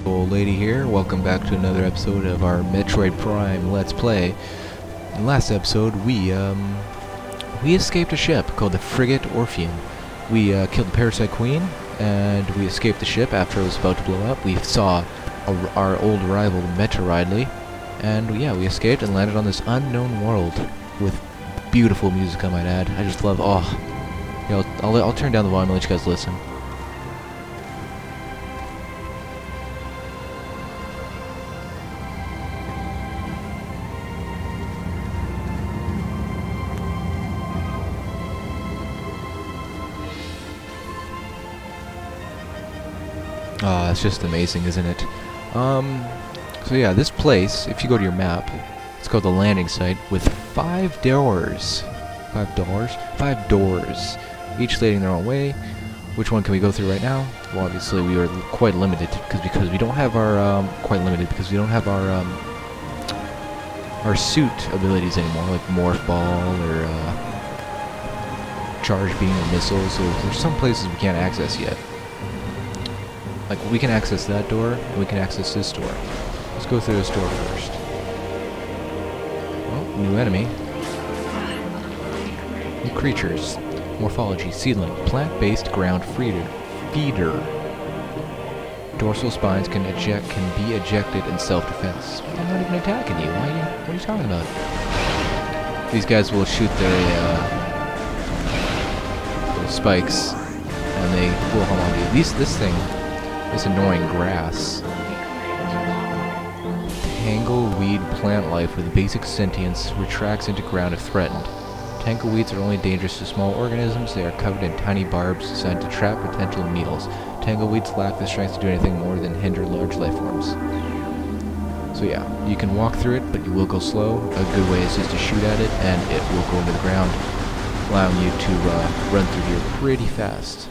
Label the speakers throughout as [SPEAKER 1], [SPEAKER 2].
[SPEAKER 1] Old Lady here. Welcome back to another episode of our Metroid Prime Let's Play. In the last episode, we escaped a ship called the frigate Orpheum. We killed the Parasite Queen, and we escaped the ship after it was about to blow up. We saw our old rival Metroid, and yeah, we escaped and landed on this unknown world with beautiful music, I might add. I just love. You know, I'll turn down the volume and let you guys listen. It's just amazing, isn't it? So yeah, this place, if you go to your map, it's called the landing site with 5 doors. 5 doors, each leading their own way. Which one can we go through right now? Well, obviously we are quite limited because we don't have our our suit abilities anymore, like morph ball or charge beam or missiles. So there's some places we can't access yet. Like, we can access that door, and we can access this door. Let's go through this door first. Oh, new enemy. New creatures. Morphology, seedling, plant-based ground feeder. Dorsal spines can be ejected in self-defense. I'm not even attacking you. What are you talking about? These guys will shoot their spikes, and they will hold on to you. This annoying grass. Tangleweed plant life with basic sentience retracts into ground if threatened. Tangleweeds are only dangerous to small organisms. They are covered in tiny barbs designed to trap potential needles. Tangleweeds lack the strength to do anything more than hinder large life forms. So yeah, you can walk through it, but you will go slow. A good way is just to shoot at it, and it will go into the ground, allowing you to run through here pretty fast.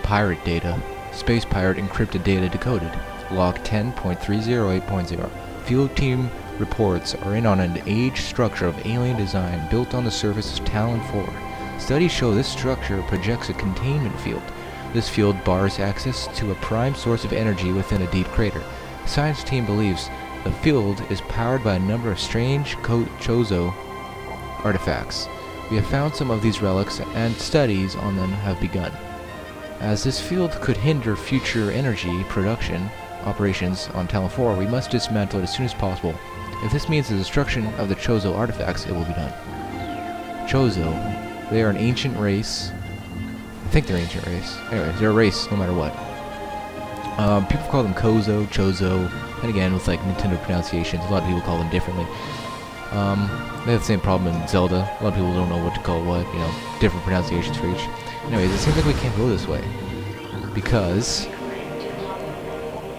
[SPEAKER 1] Pirate data. Space pirate encrypted data decoded. Log 10.308.0. Field team reports are in on an aged structure of alien design built on the surface of Tallon IV. Studies show this structure projects a containment field. This field bars access to a prime source of energy within a deep crater. The science team believes the field is powered by a number of strange Chozo artifacts. We have found some of these relics, and studies on them have begun. As this field could hinder future energy production operations on Tallon IV, we must dismantle it as soon as possible. If this means the destruction of the Chozo artifacts, it will be done. Chozo. They are an ancient race. I think they're an ancient race. Anyway, they're a race no matter what. People call them Kozo, Chozo, and again, with like Nintendo pronunciations, a lot of people call them differently. They have the same problem in Zelda. A lot of people don't know what to call what, you know, different pronunciations for each. Anyways, it seems like we can't go this way because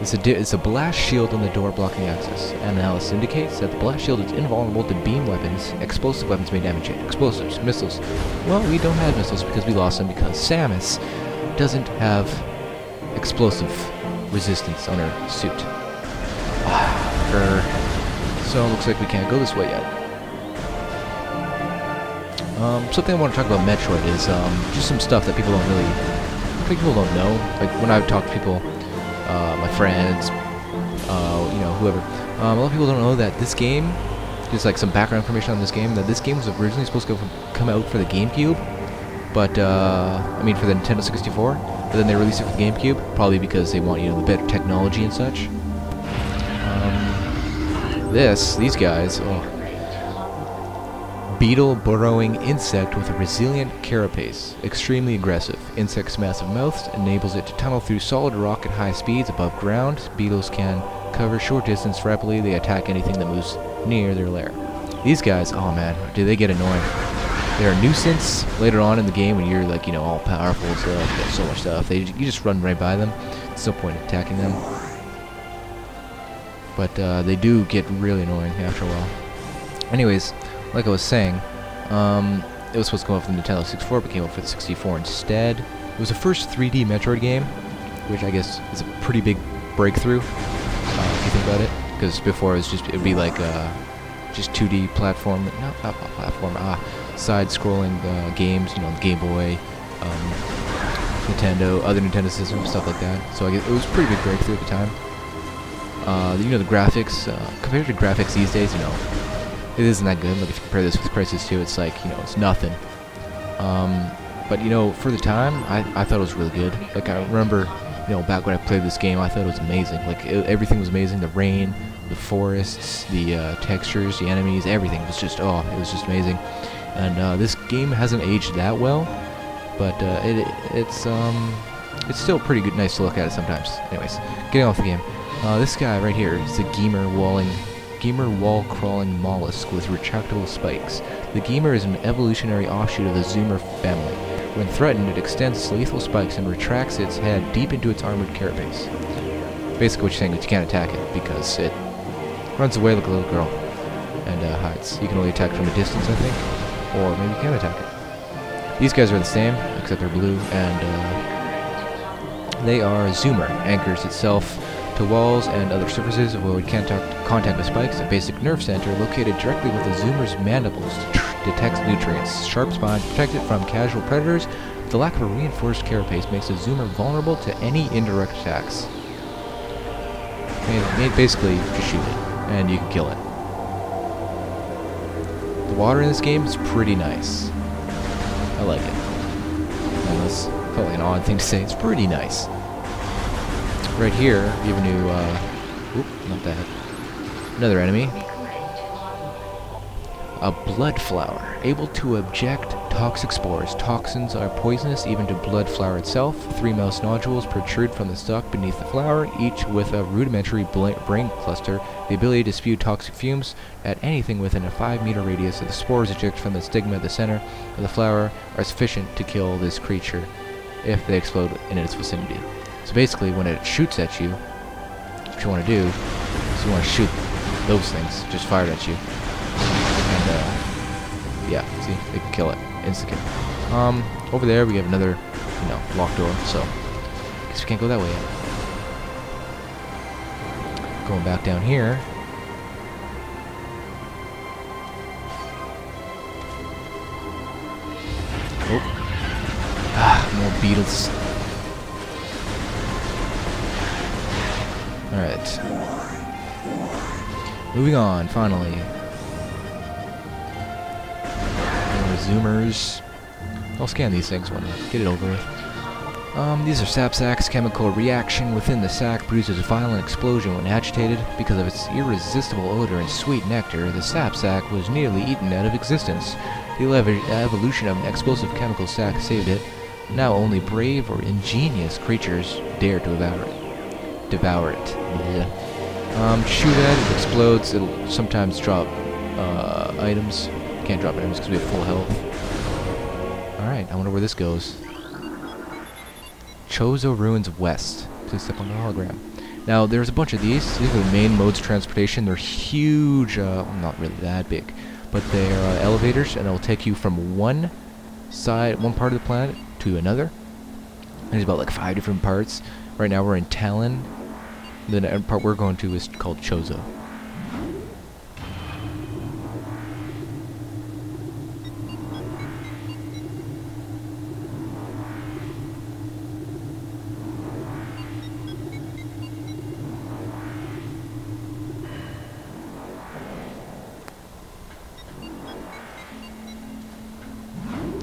[SPEAKER 1] it's a blast shield on the door blocking access. Analysis indicates that the blast shield is invulnerable to beam weapons. Explosive weapons may damage it. Explosives, missiles. Well, we don't have missiles because we lost them because Samus doesn't have explosive resistance on her suit. So it looks like we can't go this way yet. Something I want to talk about Metroid is just some stuff that people don't know. Like when I've talked to people, my friends, you know, whoever. A lot of people don't know that this game, just like some background information on this game, that this game was originally supposed to come out for the GameCube, but I mean for the Nintendo 64. But then they released it for the GameCube, probably because they want, you know, the better technology and such. These guys. Beetle burrowing insect with a resilient carapace. Extremely aggressive. Insect's massive mouth enables it to tunnel through solid rock at high speeds above ground. Beetles can cover short distance rapidly. They attack anything that moves near their lair. These guys, oh man, do they get annoying. They're a nuisance later on in the game when you're like, you know, all powerful and stuff. You got so much stuff. You just run right by them. There's no point in attacking them. But they do get really annoying after a while. Anyways, like I was saying, It was supposed to come out for the Nintendo 64, but came out for the 64 instead. It was the first 3D Metroid game, which I guess is a pretty big breakthrough, if you think about it. Because before it would be like just 2D platform, not platform, side-scrolling games, you know, the Game Boy, Nintendo, other Nintendo systems, stuff like that. So I guess it was a pretty big breakthrough at the time. You know, the graphics, compared to graphics these days, you know, it isn't that good. Like if you compare this with Crisis 2, it's like, you know, it's nothing. But you know, for the time, I thought it was really good. Like I remember, you know, back when I played this game, I thought it was amazing. Like everything was amazing. The rain, the forests, the textures, the enemies, everything was just, oh, it was just amazing. And this game hasn't aged that well, but it's still pretty good, nice to look at it sometimes. Anyways, getting off the game. This guy right here is the Gamer wall-crawling mollusk with retractable spikes. The Gamer is an evolutionary offshoot of the Zoomer family. When threatened, it extends its lethal spikes and retracts its head deep into its armored carapace. Basically what you're saying is you can't attack it because it runs away like a little girl and hides. You can only attack from a distance, I think, or maybe you can attack it. These guys are the same, except they're blue, and they are Zoomer. Anchors itself to walls and other surfaces, avoid contact with spikes. A basic nerve center located directly with the Zoomer's mandibles detects nutrients. Sharp spines protect it from casual predators. The lack of a reinforced carapace makes the Zoomer vulnerable to any indirect attacks. Basically, just shoot it, and you can kill it. The water in this game is pretty nice. I like it. And that's probably an odd thing to say. It's pretty nice. Right here, you have a new, not that. Another enemy. A blood flower. Able to eject toxic spores. Toxins are poisonous even to blood flower itself. 3 mouse nodules protrude from the stalk beneath the flower, each with a rudimentary brain cluster. The ability to spew toxic fumes at anything within a 5-meter radius of the spores ejected from the stigma at the center of the flower are sufficient to kill this creature if they explode in its vicinity. So basically, when it shoots at you, what you want to do is you want to shoot those things just fired at you. And, yeah, see, they can kill it. Insta-kill. Over there we have another, you know, locked door, so I guess we can't go that way yet. Going back down here. Oh. More beetles. Alright. Moving on, finally. More Zoomers. I'll scan these things when I get it over with. These are sap sacs. Chemical reaction within the sac produces a violent explosion when agitated. Because of its irresistible odor and sweet nectar, the sap sac was nearly eaten out of existence. The evolution of an explosive chemical sac saved it. Now only brave or ingenious creatures dare to devour it. Yeah. Shoot at it, explodes. It'll sometimes drop items. Can't drop items because we have full health. Alright, I wonder where this goes. Chozo Ruins West. Please step on the hologram. Now, there's a bunch of these. These are the main modes of transportation. They're huge. Not really that big. But they're elevators, and it'll take you from one part of the planet to another. There's about like 5 different parts. Right now we're in Tallon. The part we're going to is called Chozo.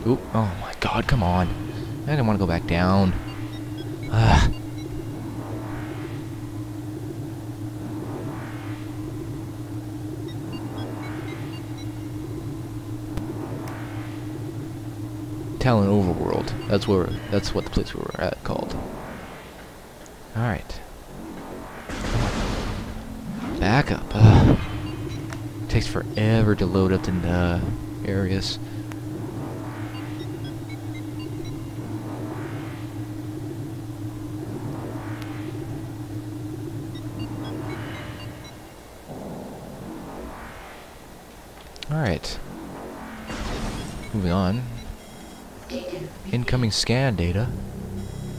[SPEAKER 1] Oop, oh my god, come on. I didn't want to go back down. Ugh. Tallon Overworld. That's what the place we were at called. Alright. Back up. Ugh. Takes forever to load up the areas. Alright. Moving on. Incoming scan data.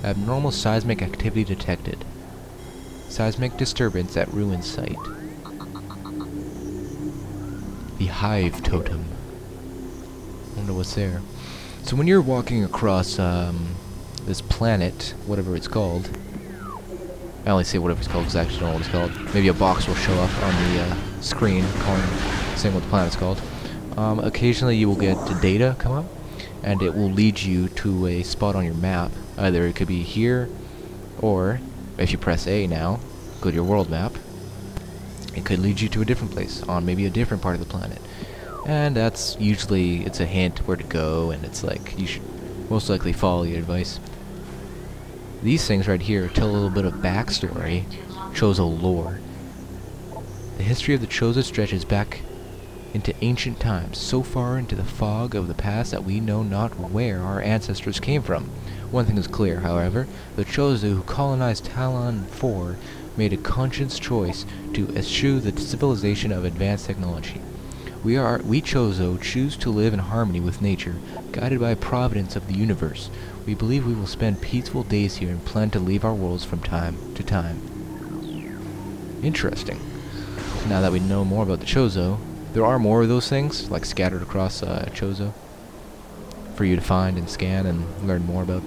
[SPEAKER 1] Abnormal seismic activity detected. Seismic disturbance at ruin site. The Hive Totem. Wonder what's there. So when you're walking across this planet, whatever it's called, I only say whatever it's called because I actually don't know what it's called. Maybe a box will show up on the screen saying what the planet's called. Occasionally you will get data come up, and it will lead you to a spot on your map. Either it could be here, or if you press A now, go to your world map, it could lead you to a different place on maybe a different part of the planet. And that's usually, it's a hint where to go, and it's like, you should most likely follow your advice. These things right here tell a little bit of backstory, Chozo lore. The history of the Chozo stretches back into ancient times, so far into the fog of the past that we know not where our ancestors came from. One thing is clear, however: the Chozo who colonized Tallon IV made a conscious choice to eschew the civilization of advanced technology. We Chozo choose to live in harmony with nature, guided by providence of the universe. We believe we will spend peaceful days here and plan to leave our worlds from time to time. Interesting. Now that we know more about the Chozo, there are more of those things, like scattered across Chozo, for you to find and scan and learn more about.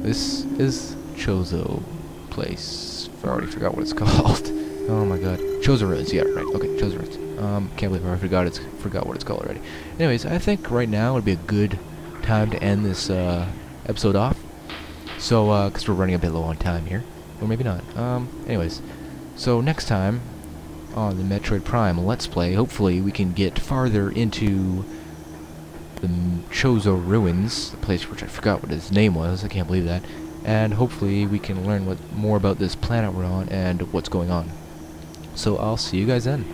[SPEAKER 1] This is Chozo place. I already forgot what it's called. Oh my god. Chozo Ruins, yeah, right. Okay, Chozo Ruins. Can't believe I forgot what it's called already. Anyways, I think right now would be a good time to end this episode off. So, because we're running a bit low on time here. Or maybe not. Anyways. So, next time on the Metroid Prime Let's Play, hopefully we can get farther into the Chozo Ruins, the place which I forgot what his name was. I can't believe that. And hopefully we can learn more about this planet we're on and what's going on. So I'll see you guys then.